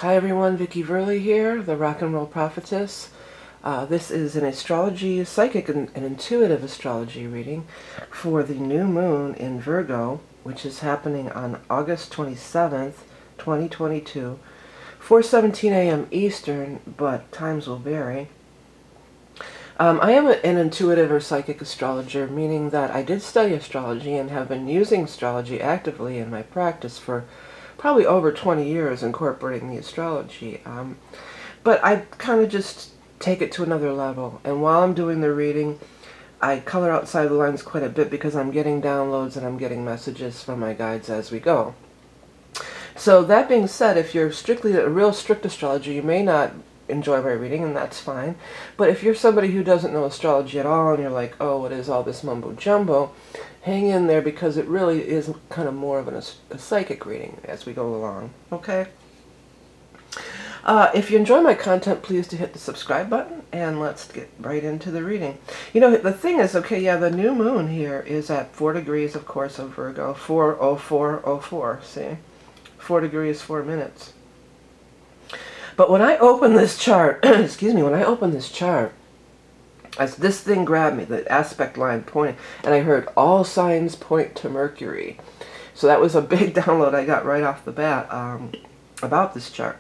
Hi everyone, Vickieverlie here, the Rock and Roll Prophetess. This is an astrology, psychic and intuitive astrology reading for the new moon in Virgo, which is happening on August 27th, 2022, 4:17 a.m. Eastern, but times will vary. I am an intuitive or psychic astrologer, meaning that I did study astrology and have been using astrology actively in my practice for probably over 20 years, incorporating the astrology. But I kind of just take it to another level. And while I'm doing the reading, I color outside the lines quite a bit because I'm getting downloads and I'm getting messages from my guides as we go. So that being said, if you're strictly a real strict astrologer, you may not enjoy my reading, and that's fine. But if you're somebody who doesn't know astrology at all and you're like, oh, what is all this mumbo jumbo, hang in there because it really is kind of more of a psychic reading as we go along, okay? If you enjoy my content, please do hit the subscribe button, and let's get right into the reading. You know, the thing is, okay, yeah, the new moon here is at 4 degrees, of course, of Virgo, 4:04:04, see? 4 degrees, 4 minutes. But when I open this chart, excuse me, when I open this chart, as this thing grabbed me, the aspect line pointing, and I heard all signs point to Mercury. So that was a big download I got right off the bat about this chart.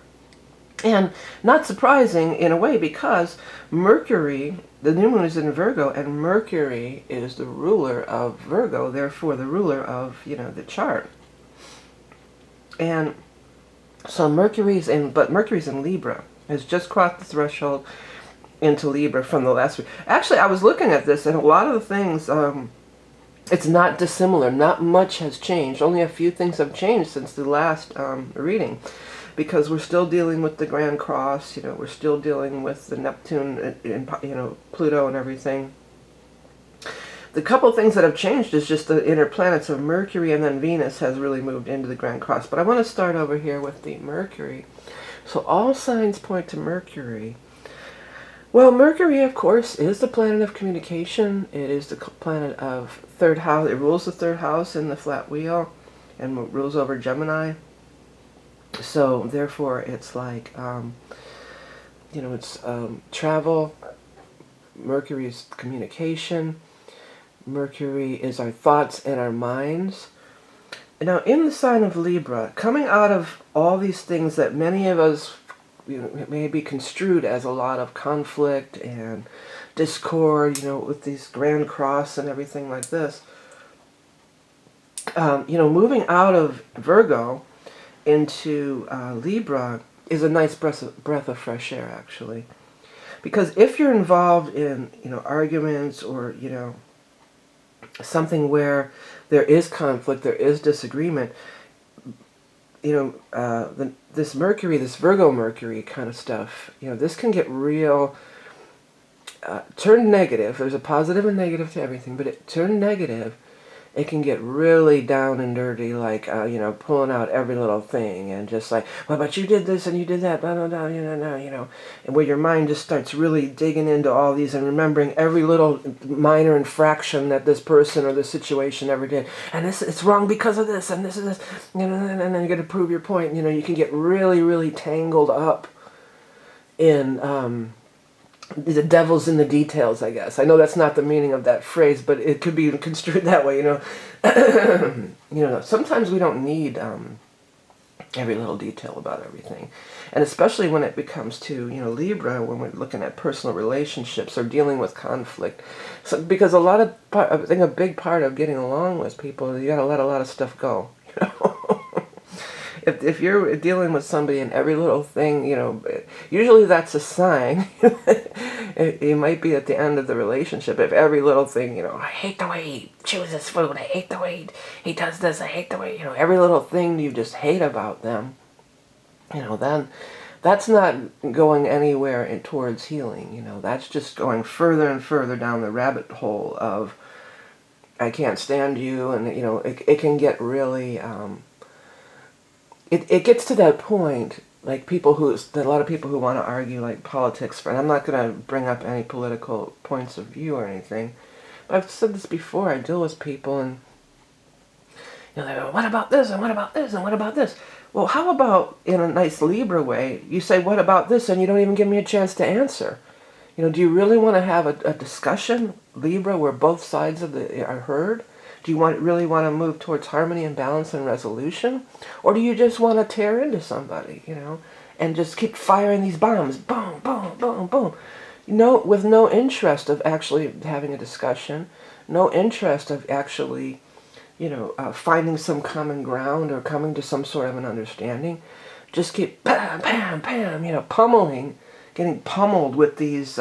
And not surprising in a way, because Mercury, the new moon is in Virgo, and Mercury is the ruler of Virgo, therefore the ruler of, you know, the chart. And so Mercury's in Libra, has just crossed the threshold into Libra from the last week. Actually, I was looking at this, and a lot of the things, it's not dissimilar. Not much has changed. Only a few things have changed since the last reading, because we're still dealing with the Grand Cross. You know, we're still dealing with the Neptune and you know, Pluto and everything. The couple things that have changed is just the inner planets of Mercury, and then Venus has really moved into the Grand Cross. But I want to start over here with the Mercury. So all signs point to Mercury. Well, Mercury, of course, is the planet of communication. It is the planet of third house. It rules the third house in the flat wheel and rules over Gemini. So therefore, it's like, you know, it's travel. Mercury is communication. Mercury is our thoughts and our minds. Now, in the sign of Libra, coming out of all these things that many of us, you know, may be construed as a lot of conflict and discord, you know, with these Grand Cross and everything like this, you know, moving out of Virgo into Libra is a nice breath of fresh air, actually. Because if you're involved in, you know, arguments or, you know, something where there is conflict, there is disagreement, you know, this Mercury, this Virgo Mercury kind of stuff, you know, this can get real, turned negative. There's a positive and negative to everything, but it turned negative, it can get really down and dirty, like, you know, pulling out every little thing and just like, well, but you did this and you did that, blah, blah, blah, you know, and where your mind just starts really digging into all these and remembering every little minor infraction that this person or this situation ever did. And this, it's wrong because of this, and this is this, you know, and then you got to prove your point. You know, you can get really, really tangled up in, the devil's in the details, I guess. I know that's not the meaning of that phrase, but it could be construed that way, you know. You know, sometimes we don't need every little detail about everything. And especially when it becomes to, you know, Libra, when we're looking at personal relationships or dealing with conflict. So, because I think a big part of getting along with people, you got to let a lot of stuff go, you know. If you're dealing with somebody and every little thing, you know, usually that's a sign. It might be at the end of the relationship. If every little thing, you know, I hate the way he chooses food, I hate the way he does this, I hate the way, you know, every little thing you just hate about them, you know, then that's not going anywhere towards healing. You know, that's just going further and further down the rabbit hole of, I can't stand you, and, you know, it can get really... It gets to that point, like a lot of people who want to argue like politics, and I'm not going to bring up any political points of view or anything, but I've said this before. I deal with people and, you know, they go, what about this, and what about this, and what about this? Well, how about in a nice Libra way, you say, what about this? And you don't even give me a chance to answer. You know, do you really want to have a discussion, Libra, where both sides of are heard? Do you really want to move towards harmony and balance and resolution? Or do you just want to tear into somebody, you know, and just keep firing these bombs, boom, boom, boom, boom? No, with no interest of actually having a discussion, no interest of actually, you know, finding some common ground or coming to some sort of an understanding. Just keep bam, bam, bam, you know, pummeling, getting pummeled with these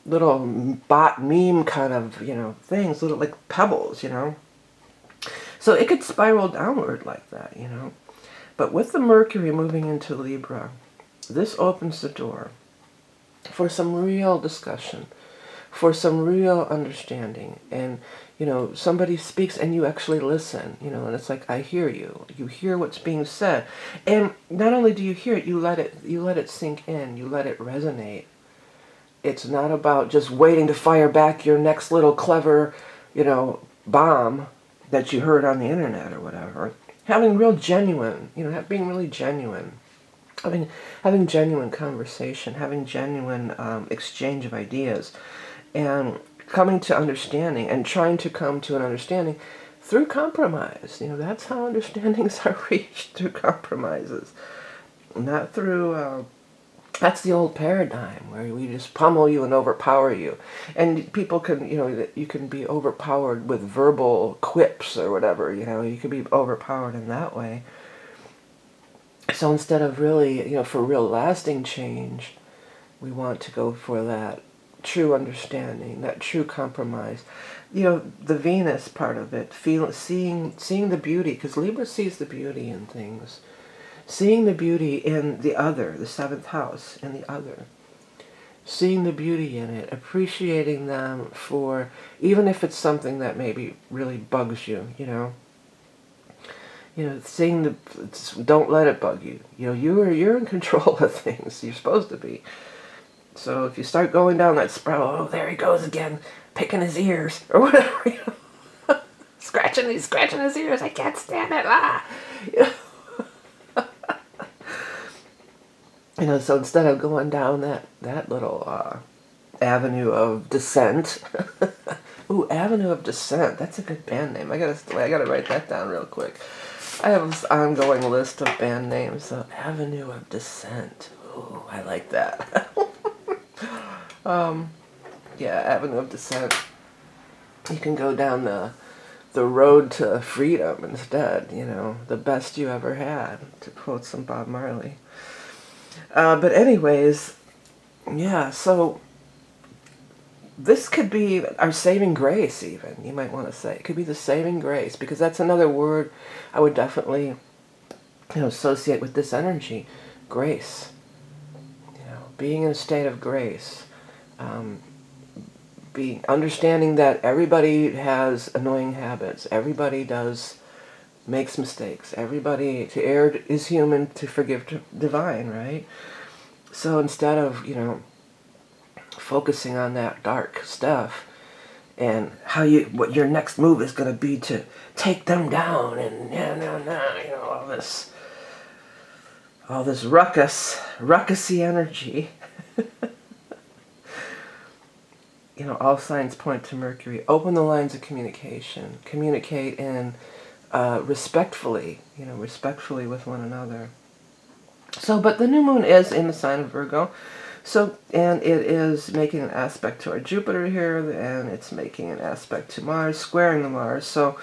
little bot meme kind of, you know, things, little like pebbles, you know. So it could spiral downward like that, you know. But with the Mercury moving into Libra, this opens the door for some real discussion, for some real understanding. And, you know, somebody speaks and you actually listen, you know, and it's like, I hear you. You hear what's being said. And not only do you hear it, you let it sink in, you let it resonate. It's not about just waiting to fire back your next little clever, you know, bomb that you heard on the internet or whatever. Having real genuine, you know, being really genuine. Having genuine conversation, having genuine exchange of ideas, and coming to understanding, and trying to come to an understanding through compromise. You know, that's how understandings are reached, through compromises. Not through, that's the old paradigm where we just pummel you and overpower you. And people can, you know, you can be overpowered with verbal quips or whatever, you know, you can be overpowered in that way. So instead of really, you know, for real lasting change, we want to go for that true understanding, that true compromise. You know, the Venus part of it, seeing the beauty, because Libra sees the beauty in things. Seeing the beauty in the other, the seventh house, in the other. Seeing the beauty in it, appreciating them for, even if it's something that maybe really bugs you, you know. You know, don't let it bug you. You know, you're in control of things. You're supposed to be. So if you start going down that spiral, oh, there he goes again, picking his ears, or whatever, you know, scratching his ears, I can't stand it, ah! You know, so instead of going down that little avenue of descent, ooh, Avenue of Descent, that's a good band name. I gotta write that down real quick. I have this ongoing list of band names. So Avenue of Descent. Ooh, I like that. Yeah, Avenue of Descent. You can go down the road to freedom instead. You know, the best you ever had, to quote some Bob Marley. But anyways, yeah. So this could be our saving grace, even, you might want to say. It could be the saving grace, because that's another word I would definitely, you know, associate with this energy. Grace. You know, being in a state of grace. Understanding that everybody has annoying habits. Everybody makes mistakes. Everybody, to err is human, to forgive divine, right? So instead of, you know, focusing on that dark stuff and what your next move is going to be to take them down, and you know, all this ruckusy energy. You know, all signs point to Mercury. Open the lines of communication. Communicate in respectfully, you know, respectfully with one another. So, but the new moon is in the sign of Virgo. So, and it is making an aspect to our Jupiter here, and it's making an aspect to Mars, squaring the Mars. So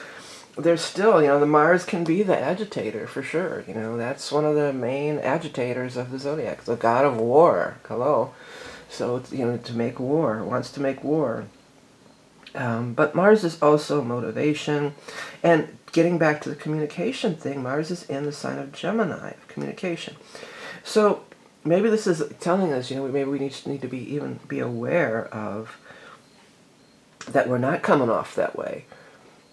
there's still, you know, the Mars can be the agitator for sure. You know, that's one of the main agitators of the zodiac, the god of war. Hello. So, it's, you know, to make war, wants to make war. But Mars is also motivation. And getting back to the communication thing, Mars is in the sign of Gemini, communication. So maybe this is telling us, you know, maybe we need to be aware of that we're not coming off that way.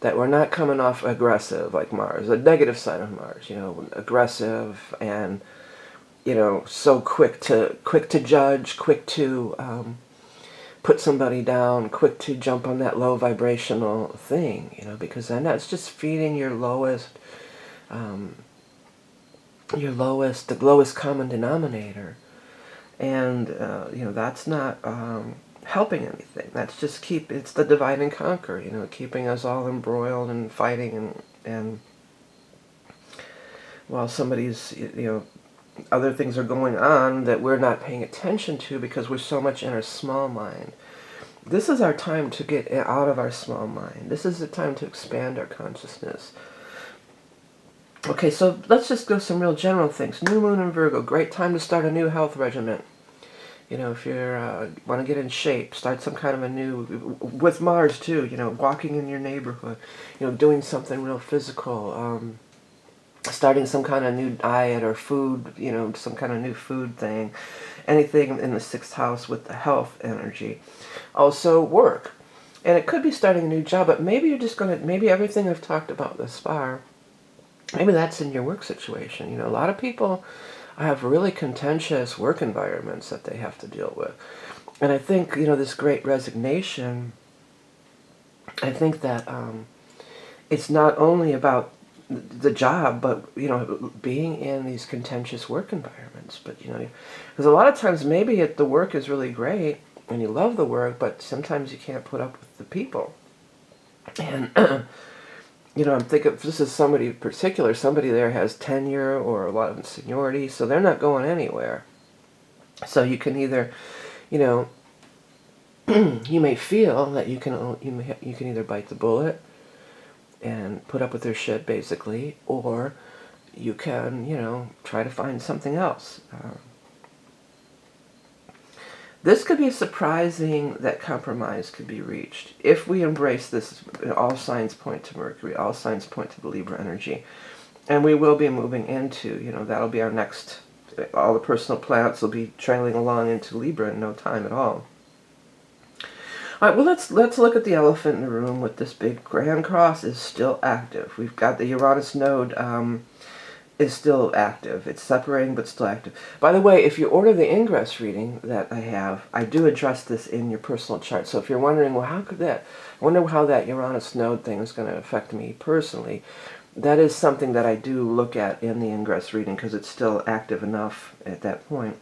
That we're not coming off aggressive like Mars, a negative sign of Mars, you know, aggressive and, you know, so quick to judge, quick to put somebody down, quick to jump on that low vibrational thing, you know, because then that's just feeding your lowest the lowest common denominator. And, that's not helping anything. That's just it's the divide and conquer, keeping us all embroiled and fighting and while somebody's, other things are going on that we're not paying attention to because we're so much in our small mind. This is our time to get out of our small mind. This is the time to expand our consciousness. Okay, so let's just go some real general things. New moon in Virgo, great time to start a new health regimen. If you want to get in shape, start some kind of a new, with Mars too, walking in your neighborhood, doing something real physical, starting some kind of new diet or food, some kind of new food thing, anything in the 6th house with the health energy. Also work. And it could be starting a new job, but maybe you're just maybe everything I've talked about thus far, maybe that's in your work situation. A lot of people have really contentious work environments that they have to deal with. And I think, this great resignation, I think that it's not only about the job, but, being in these contentious work environments. But, because a lot of times maybe the work is really great and you love the work, but sometimes you can't put up with the people. And I'm thinking if this is somebody in particular, somebody there has tenure or a lot of seniority, so they're not going anywhere. So you can either, you may feel that you can either bite the bullet and put up with their shit, basically, or you can, try to find something else. This could be surprising that compromise could be reached. If we embrace this, all signs point to Mercury, all signs point to the Libra energy. And we will be moving into, that'll be our next, all the personal planets will be trailing along into Libra in no time at all. All right, well, let's look at the elephant in the room with this big grand cross is still active. We've got the Uranus node is still active. It's separating, but still active. By the way, if you order the Ingress reading that I have, I do address this in your personal chart. So if you're wondering, well, I wonder how that Uranus node thing is going to affect me personally, that is something that I do look at in the Ingress reading because it's still active enough at that point.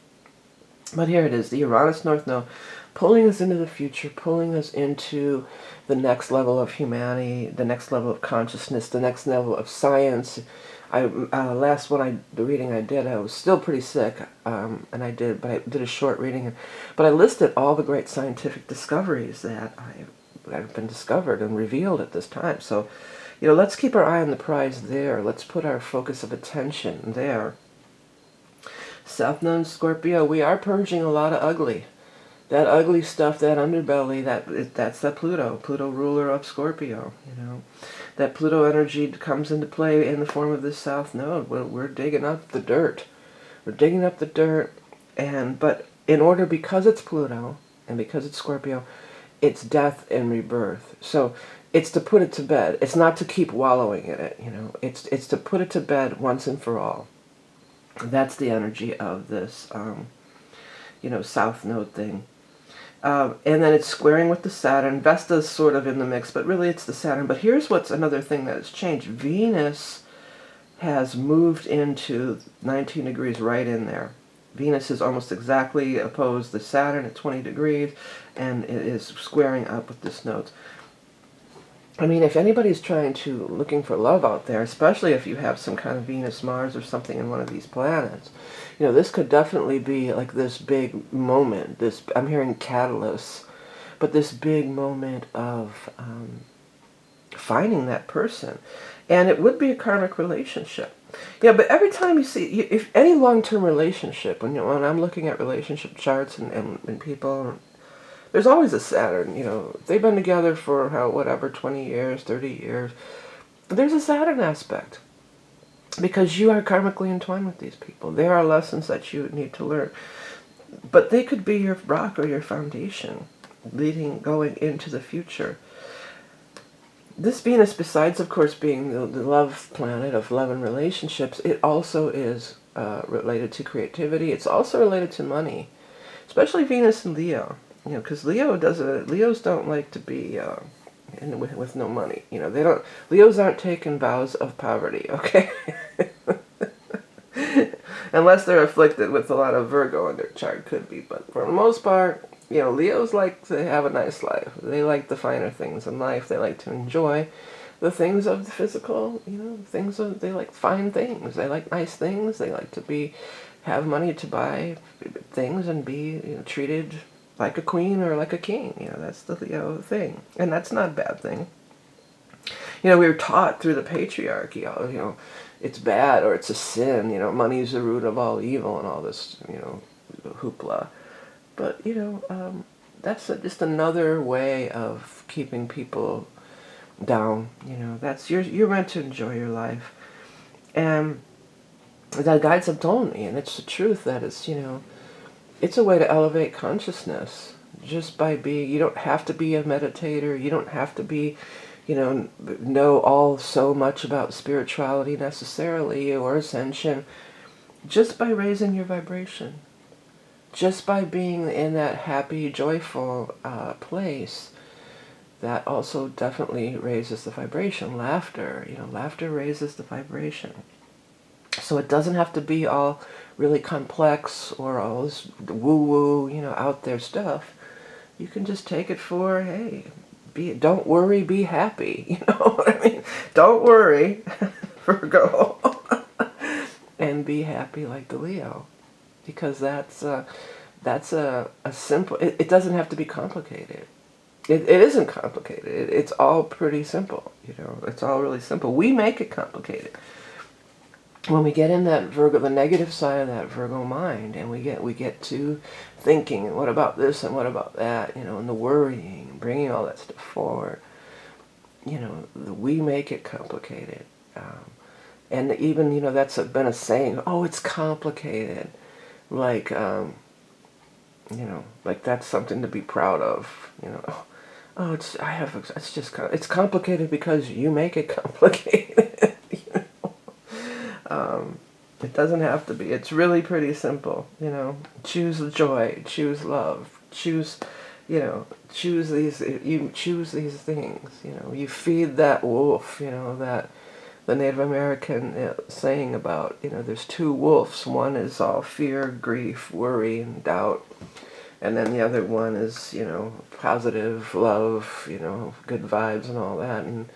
But here it is, the Uranus North Node, pulling us into the future, pulling us into the next level of humanity, the next level of consciousness, the next level of science. The reading I did, I was still pretty sick, but I did a short reading, but I listed all the great scientific discoveries that have been discovered and revealed at this time. So, let's keep our eye on the prize there. Let's put our focus of attention there. South Node Scorpio, we are purging a lot of ugly. That ugly stuff, that underbelly, that's the Pluto ruler of Scorpio, That Pluto energy comes into play in the form of this South Node. We're digging up the dirt. We're digging up the dirt, but because it's Pluto, and because it's Scorpio, it's death and rebirth. So it's to put it to bed. It's not to keep wallowing in it, It's to put it to bed once and for all. That's the energy of this, South Node thing. And then it's squaring with the Saturn. Vesta's sort of in the mix, but really it's the Saturn. But here's what's another thing that has changed. Venus has moved into 19 degrees right in there. Venus is almost exactly opposed to Saturn at 20 degrees, and it is squaring up with this node. I mean, if anybody's looking for love out there, especially if you have some kind of Venus, Mars, or something in one of these planets, this could definitely be like this big moment. I'm hearing catalyst, but this big moment of finding that person. And it would be a karmic relationship. Yeah, but every time you see, if any long-term relationship, when I'm looking at relationship charts and people, there's always a Saturn, they've been together for 20 years, 30 years. There's a Saturn aspect. Because you are karmically entwined with these people. There are lessons that you need to learn. But they could be your rock or your foundation, going into the future. This Venus, besides, of course, being the love planet of love and relationships, it also is related to creativity. It's also related to money, especially Venus and Leo. Because Leos don't like to be with no money. Leos aren't taking vows of poverty, okay? Unless they're afflicted with a lot of Virgo in their chart, could be. But for the most part, Leos like to have a nice life. They like the finer things in life. They like to enjoy the things of the physical, they like fine things. They like nice things. They like to have money to buy things and be treated like a queen or like a king. That's the Leo thing. And that's not a bad thing. We were taught through the patriarchy, it's bad or it's a sin, money is the root of all evil and all this, hoopla. But, that's just another way of keeping people down. That's you're meant to enjoy your life. And the guides have told me, and it's the truth, that it's a way to elevate consciousness just by being. You don't have to be a meditator. You don't have to be, know all so much about spirituality necessarily or ascension. Just by raising your vibration, just by being in that happy, joyful place, that also definitely raises the vibration. Laughter, laughter raises the vibration. So it doesn't have to be all really complex or all this woo-woo, out there stuff. You can just take it for, hey, don't worry, be happy. You know what I mean? Don't worry, Virgo, and be happy like the Leo, because that's a simple. It doesn't have to be complicated. It isn't complicated. It's all pretty simple. It's all really simple. We make it complicated when we get in that Virgo, the negative side of that Virgo mind, and we get to thinking, and what about this and what about that, and the worrying, bringing all that stuff forward. We make it complicated, and even that's been a saying. Oh, it's complicated, like like that's something to be proud of. Oh, it's complicated because you make it complicated. It doesn't have to be. It's really pretty simple. Choose joy, choose love, choose these. You choose these things. You feed that wolf. That the Native American saying about there's two wolves. One is all fear, grief, worry, and doubt. And then the other one is, positive love, good vibes and all that. And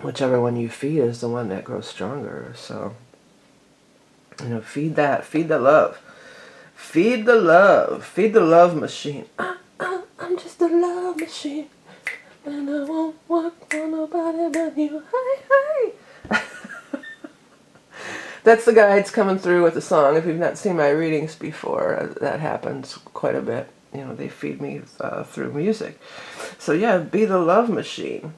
whichever one you feed is the one that grows stronger. So, feed that. Feed the love. Feed the love. Feed the love machine. I'm just a love machine. And I won't want for nobody but you. Hi. That's the guides coming through with the song. If you've not seen my readings before, that happens quite a bit. They feed me through music. So yeah, be the love machine.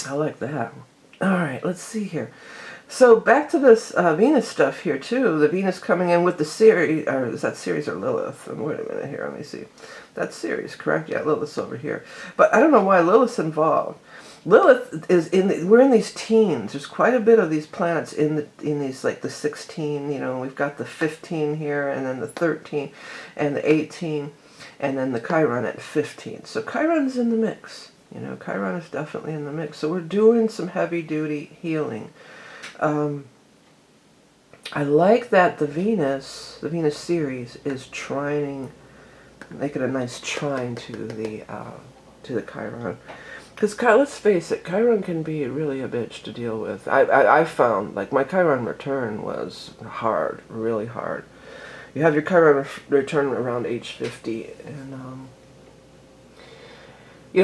I like that. All right, let's see here. So back to this Venus stuff here too. The Venus coming in with the Ceres, or is that Ceres or Lilith? And wait a minute here, let me see. That's Ceres, correct? Yeah, Lilith's over here. But I don't know why Lilith's involved. Lilith is we're in these teens. There's quite a bit of these planets in these, like the 16, we've got the 15 here, and then the 13, and the 18, and then the Chiron at 15. So Chiron's in the mix. Chiron is definitely in the mix. So we're doing some heavy-duty healing. I like that the Venus series is trining, making a nice trine to the Chiron. Because let's face it, Chiron can be really a bitch to deal with. I found, like, my Chiron return was hard, really hard. You have your Chiron return around age 50, and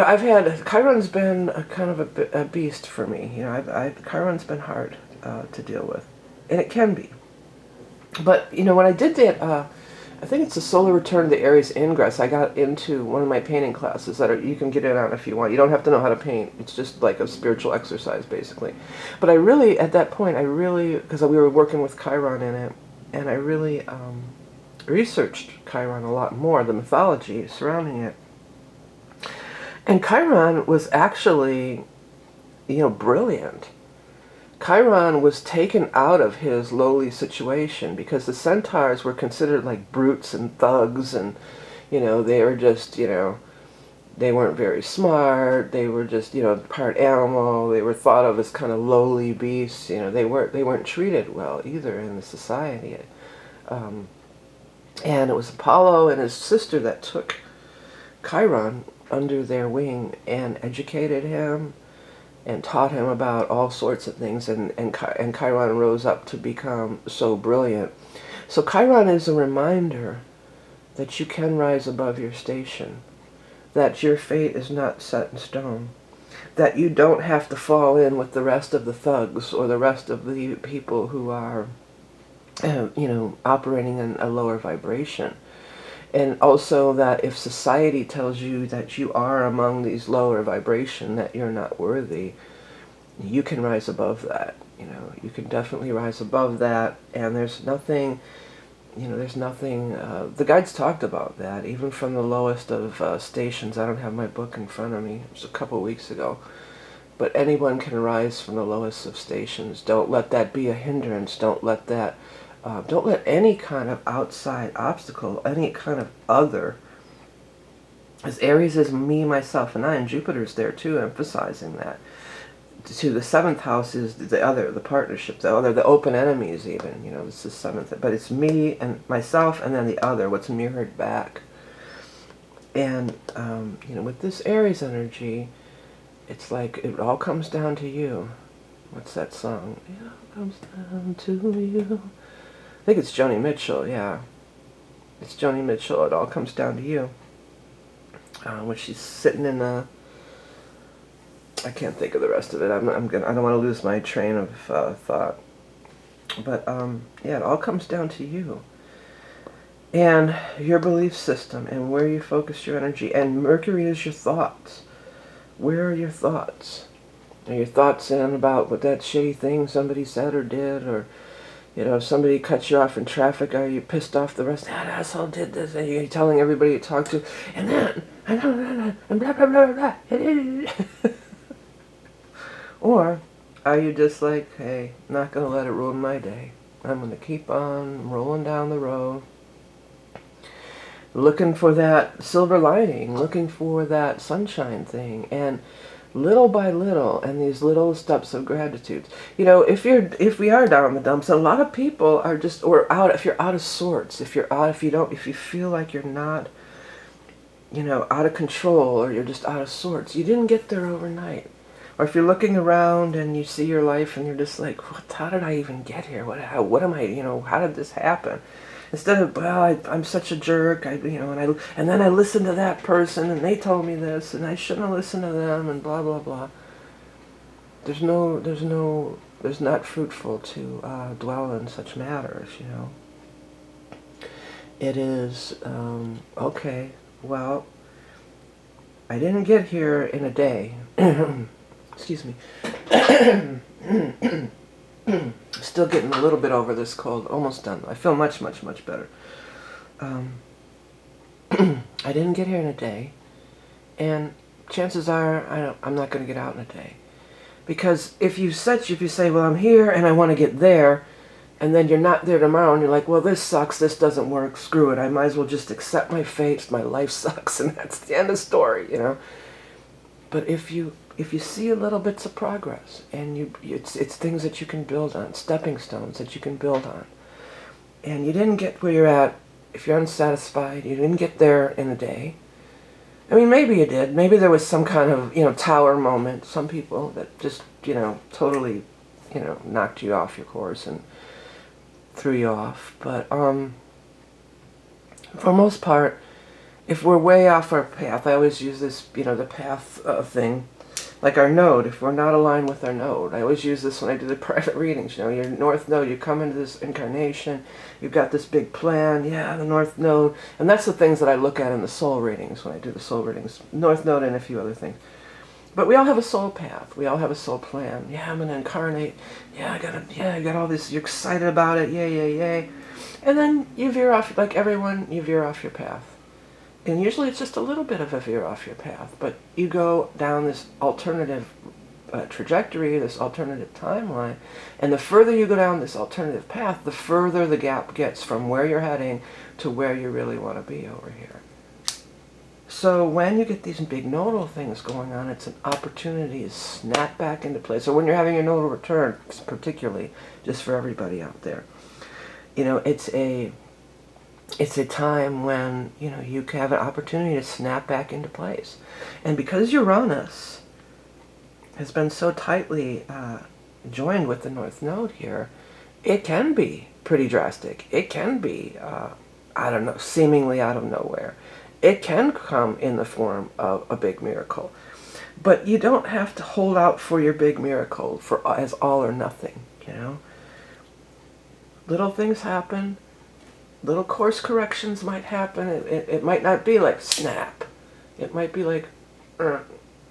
I've had, Chiron's been a kind of a beast for me. Chiron's been hard to deal with, and it can be. But when I did that, I think it's the solar return of the Aries Ingress. I got into one of my painting classes that you can get in on if you want. You don't have to know how to paint. It's just like a spiritual exercise, basically. But at that point, because we were working with Chiron in it, and I really researched Chiron a lot more, the mythology surrounding it. And Chiron was actually, brilliant. Chiron was taken out of his lowly situation because the centaurs were considered like brutes and thugs, and they were just They weren't very smart. They were just, you know, part animal. They were thought of as kind of lowly beasts. You know, they weren't treated well either in the society. And it was Apollo and his sister that took Chiron under their wing and educated him and taught him about all sorts of things. And Chiron rose up to become so brilliant. So Chiron is a reminder that you can rise above your station, that your fate is not set in stone, that you don't have to fall in with the rest of the thugs or the rest of the people who are, you know, operating in a lower vibration. And also that if society tells you that you are among these lower vibration, that you're not worthy, you can rise above that. You know, you can definitely rise above that, and there's nothing, you know, there's nothing, the guides talked about that, even from the lowest of stations. I don't have my book in front of me, it was a couple of weeks ago, but anyone can rise from the lowest of stations. Don't let that be a hindrance. Don't let that, don't let any kind of outside obstacle, any kind of other, as Aries is me, myself, and I, and Jupiter's there too, emphasizing that. To the 7th house is the other, the partnership, the other, the open enemies even, you know, this is 7th, but it's me and myself and then the other, what's mirrored back. And, you know, with this Aries energy, it's like it all comes down to you. What's that song? It all comes down to you. I think it's Joni Mitchell, yeah. It's Joni Mitchell, it all comes down to you. When she's sitting in a, I can't think of the rest of it. I don't want to lose my train of thought. But yeah, it all comes down to you and your belief system and where you focus your energy. And Mercury is your thoughts. Where are your thoughts? Are your thoughts in about what that shitty thing somebody said or did, or, you know, if somebody cuts you off in traffic, are you pissed off the rest? That asshole did this, and you're telling everybody you talk to, and then and blah blah blah blah blah. Or are you just like, hey, I'm not going to let it ruin my day. I'm going to keep on rolling down the road, looking for that silver lining, looking for that sunshine thing, and little by little, and these little steps of gratitude. You know, if we are down in the dumps, a lot of people are just, or out, if you're out of sorts, if you feel like you're not, you know, out of control, or you're just out of sorts, you didn't get there overnight. Or if you're looking around and you see your life and you're just like, how did I even get here? What am I, you know, how did this happen? Instead of, well, I'm such a jerk, you know, and then I listened to that person and they told me this and I shouldn't have listened to them and blah, blah, blah. There's not fruitful to dwell in such matters, you know. It is, okay, well, I didn't get here in a day. Excuse me. Still getting a little bit over this cold. Almost done. I feel much, much, much better. I didn't get here in a day. And chances are I'm not going to get out in a day. Because if you say, well, I'm here and I want to get there, and then you're not there tomorrow and you're like, well, this sucks, this doesn't work, screw it, I might as well just accept my fate, my life sucks, and that's the end of the story, you know. But if you see a little bits of progress, and it's things that you can build on, stepping stones that you can build on, and you didn't get where you're at, if you're unsatisfied, you didn't get there in a day. I mean, maybe you did. Maybe there was some kind of, you know, tower moment. Some people that just, you know, totally, you know, knocked you off your course and threw you off. But for most part, if we're way off our path, I always use this, you know, the path thing, like our node. If we're not aligned with our node, I always use this when I do the private readings. You know, your north node, you come into this incarnation, you've got this big plan, yeah, the north node, and that's the things that I look at in the soul readings when I do the soul readings, north node and a few other things. But we all have a soul path. We all have a soul plan. Yeah, I'm gonna incarnate. Yeah, I got all this. You're excited about it. Yay, yay, yay. And then you veer off, like everyone. You veer off your path. And usually it's just a little bit of a veer off your path. But you go down this alternative trajectory, this alternative timeline, and the further you go down this alternative path, the further the gap gets from where you're heading to where you really want to be over here. So when you get these big nodal things going on, it's an opportunity to snap back into place. So when you're having your nodal return, particularly, just for everybody out there, you know, it's a time when, you know, you have an opportunity to snap back into place. And because Uranus has been so tightly joined with the North Node here, it can be pretty drastic. It can be, I don't know, seemingly out of nowhere. It can come in the form of a big miracle. But you don't have to hold out for your big miracle for as all or nothing, you know. Little things happen. Little course corrections might happen. It might not be like snap. It might be like, and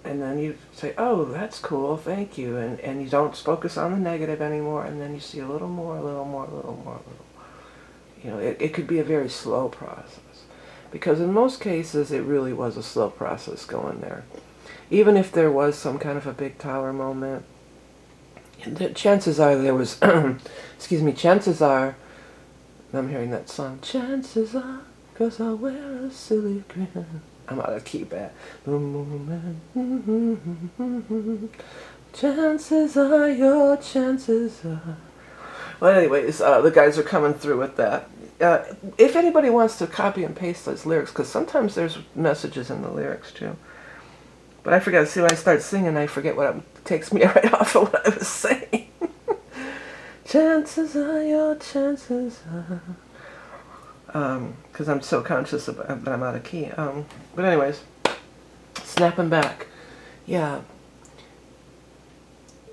then you say, oh, that's cool, thank you. And you don't focus on the negative anymore. And then you see a little more, a little more, a little more, a little. You know, it could be a very slow process. Because in most cases, it really was a slow process going there. Even if there was some kind of a big tower moment, the chances are there was, excuse me, chances are, I'm hearing that song, chances are, 'cause I wear a silly grin. I'm out of key back. Chances are, your chances are. Well, anyways, the guys are coming through with that. If anybody wants to copy and paste those lyrics, because sometimes there's messages in the lyrics too. But I forget. See, when I start singing, I forget what it takes me right off of what I was saying. Chances are, your chances are. Because I'm so conscious that I'm out of key. But anyways, snapping back. Yeah.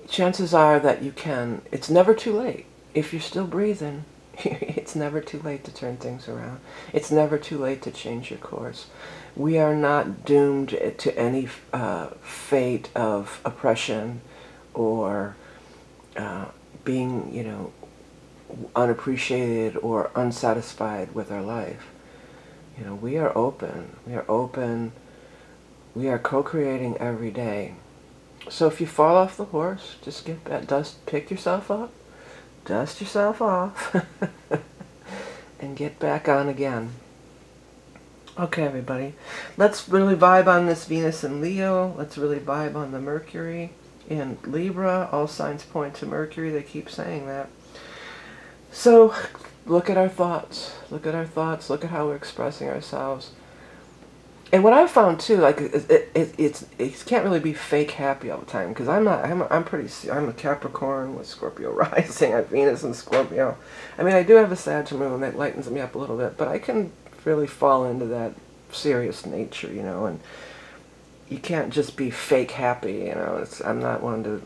Chances are that you can. It's never too late. If you're still breathing, it's never too late to turn things around. It's never too late to change your course. We are not doomed to any fate of oppression or being, you know, unappreciated or unsatisfied with our life. You know, we are open. We are open. We are co-creating every day. So if you fall off the horse, just get back, pick yourself up, dust yourself off, and get back on again. Okay, everybody. Let's really vibe on this Venus in Leo. Let's really vibe on the Mercury in Libra. All signs point to Mercury. They keep saying that. So, look at our thoughts. Look at our thoughts. Look at how we're expressing ourselves. And what I've found too, like it can't really be fake happy all the time, because I'm a Capricorn with Scorpio rising. I have Venus in Scorpio. I mean, I do have a Sag moon that lightens me up a little bit, but I can really fall into that serious nature, you know. And you can't just be fake happy, you know. I'm not one to,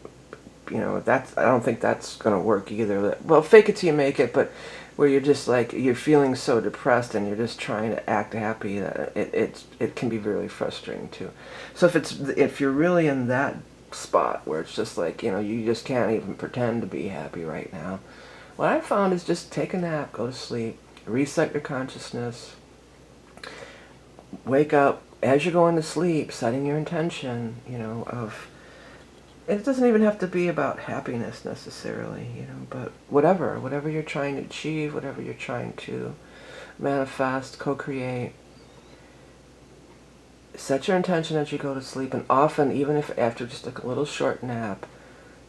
you know. I don't think that's gonna work either. Well, fake it till you make it, but where you're just like, you're feeling so depressed and you're just trying to act happy, that it can be really frustrating too. So if you're really in that spot where it's just like, you know, you just can't even pretend to be happy right now, what I found is just take a nap, go to sleep, reset your consciousness, wake up as you're going to sleep, setting your intention, you know, of, it doesn't even have to be about happiness necessarily, you know, but whatever you're trying to achieve, whatever you're trying to manifest, co-create, set your intention as you go to sleep. And often, even if after just a little short nap,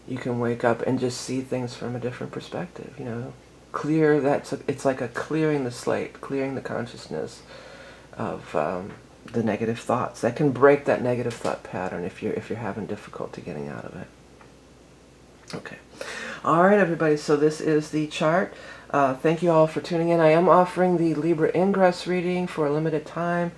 you can wake up and just see things from a different perspective, you know. It's like a clearing the slate, clearing the consciousness of the negative thoughts. That can break that negative thought pattern if you're having difficulty getting out of it. Okay. All right, everybody. So this is the chart. Thank you all for tuning in. I am offering the Libra Ingress reading for a limited time.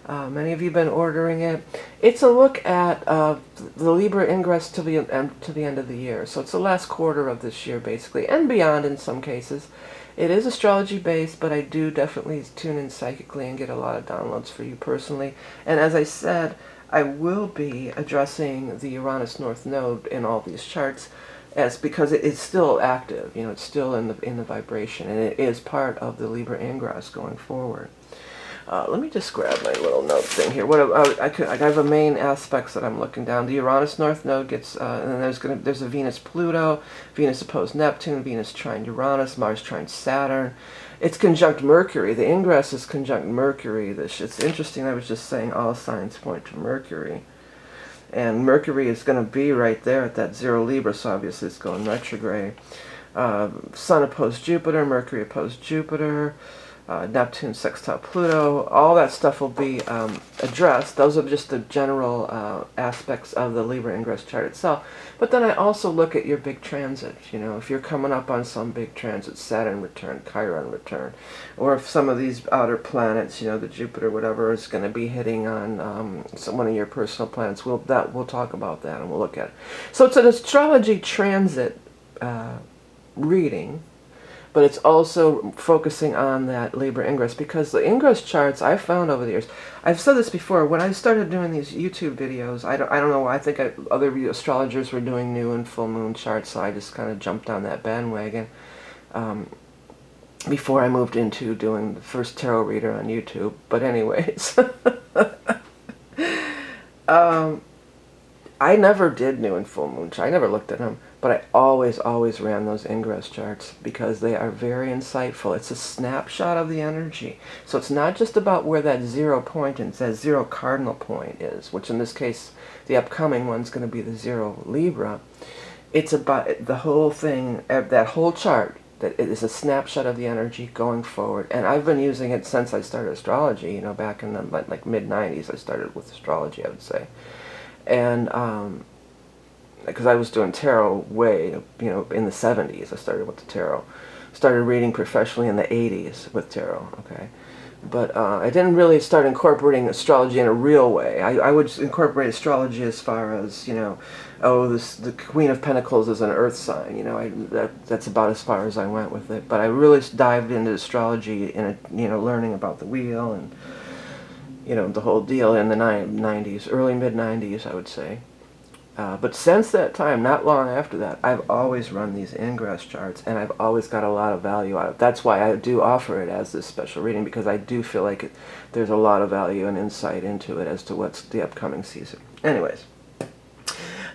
Many of you have been ordering it. It's a look at the Libra Ingress to the end of the year. So it's the last quarter of this year, basically, and beyond in some cases. It is astrology based, but I do definitely tune in psychically and get a lot of downloads for you personally. And as I said, I will be addressing the Uranus North Node in all these charts, because it is still active. You know, it's still in the vibration, and it is part of the Libra Ingress going forward. Let me just grab my little note thing here. I have the main aspects that I'm looking down. The Uranus North Node gets, and then there's a Venus Pluto, Venus opposed Neptune, Venus trine Uranus, Mars trine Saturn. It's conjunct Mercury. The Ingress is conjunct Mercury. It's interesting. I was just saying all signs point to Mercury. And Mercury is going to be right there at that 0 Libra, so obviously it's going retrograde. Sun opposed Jupiter, Mercury opposed Jupiter, Neptune sextile Pluto. All that stuff will be addressed. Those are just the general aspects of the Libra Ingress chart itself. But then I also look at your big transits. You know, if you're coming up on some big transit, Saturn return, Chiron return, or if some of these outer planets, you know, the Jupiter, whatever, is going to be hitting on one of your personal planets, we'll talk about that and we'll look at it. So it's an astrology transit reading, but it's also focusing on that Libra Ingress, because the Ingress charts I've found over the years, I've said this before, when I started doing these YouTube videos, I don't know, I think other astrologers were doing new and full moon charts, so I just kind of jumped on that bandwagon before I moved into doing the first tarot reader on YouTube. But anyways, I never did new and full moon charts. I never looked at them. But I always ran those Ingress charts because they are very insightful. It's a snapshot of the energy. So it's not just about where that 0 point and that 0 cardinal point is, which in this case, the upcoming one's going to be the 0 Libra. It's about the whole thing, that whole chart, that it is a snapshot of the energy going forward. And I've been using it since I started astrology, you know, back in the like mid-90s. I started with astrology, I would say. And because I was doing tarot way, you know, in the 70s. I started with the tarot. Started reading professionally in the 80s with tarot, okay? But I didn't really start incorporating astrology in a real way. I would incorporate astrology as far as, you know, oh, the Queen of Pentacles is an earth sign, you know, that's about as far as I went with it. But I really dived into astrology in you know, learning about the wheel and, you know, the whole deal in the 90s, early mid-90s, I would say. But since that time, not long after that, I've always run these Ingress charts, and I've always got a lot of value out of it. That's why I do offer it as this special reading, because I do feel like there's a lot of value and insight into it as to what's the upcoming season. Anyways,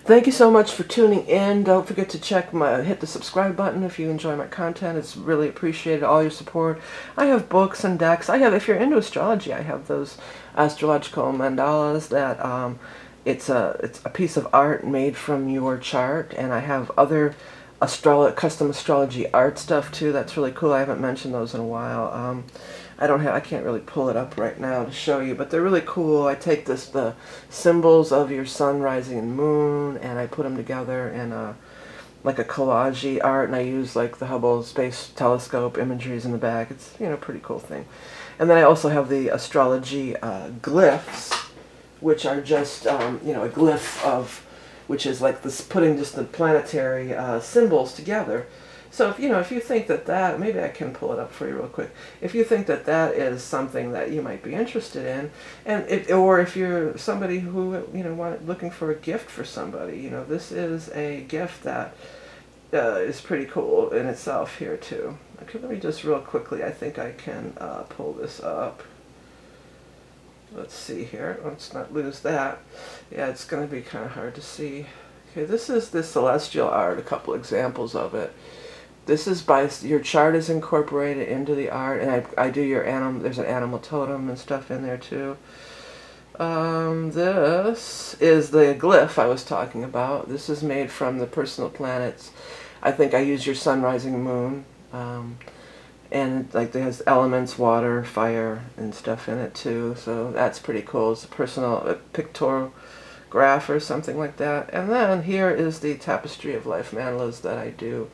thank you so much for tuning in. Don't forget to hit the subscribe button if you enjoy my content. It's really appreciated, all your support. I have books and decks. If you're into astrology, I have those astrological mandalas that it's a piece of art made from your chart, and I have other custom astrology art stuff too. That's really cool. I haven't mentioned those in a while. I can't really pull it up right now to show you, but they're really cool. I take the symbols of your sun, rising, and moon, and I put them together in like a collage art, and I use like the Hubble Space Telescope imageries in the back. It's, you know, a pretty cool thing. And then I also have the astrology glyphs, which are just, you know, a glyph of, which is like this, putting just the planetary symbols together. So if you think that maybe I can pull it up for you real quick. If you think that is something that you might be interested in, or if you're somebody who, you know, looking for a gift for somebody, you know, this is a gift that is pretty cool in itself here too. Okay, let me just real quickly, I think I can pull this up. Let's see here. Let's not lose that. Yeah, it's going to be kind of hard to see. Okay, this is the celestial art, a couple examples of it. This is your chart is incorporated into the art, and I do your animal, there's an animal totem and stuff in there too. This is the glyph I was talking about. This is made from the personal planets. I think I use your sun, rising, moon. And like it has elements, water, fire, and stuff in it too. So that's pretty cool. It's a personal pictograph or something like that. And then here is the tapestry of life mandalas that I do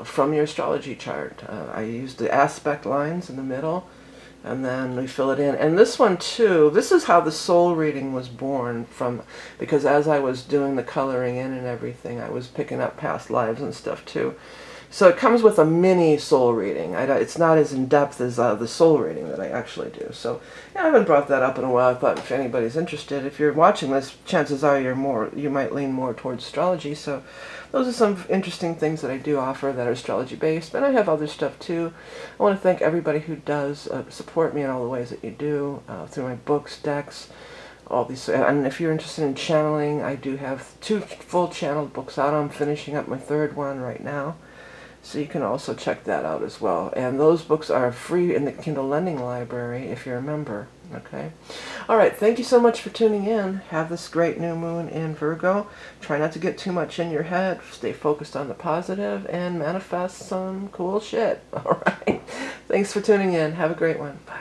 from your astrology chart. I use the aspect lines in the middle, and then we fill it in. And this one too, this is how the soul reading was born from, because as I was doing the coloring in and everything, I was picking up past lives and stuff too. So it comes with a mini soul reading. It's not as in-depth as the soul reading that I actually do. So yeah, I haven't brought that up in a while. I thought if anybody's interested, if you're watching this, chances are you might lean more towards astrology. So those are some interesting things that I do offer that are astrology-based. And I have other stuff too. I want to thank everybody who does support me in all the ways that you do, through my books, decks, all these. And if you're interested in channeling, I do have 2 full channeled books out. I'm finishing up my 3rd one right now. So you can also check that out as well. And those books are free in the Kindle Lending Library if you're a member. Okay. All right. Thank you so much for tuning in. Have this great new moon in Virgo. Try not to get too much in your head. Stay focused on the positive and manifest some cool shit. All right. Thanks for tuning in. Have a great one. Bye.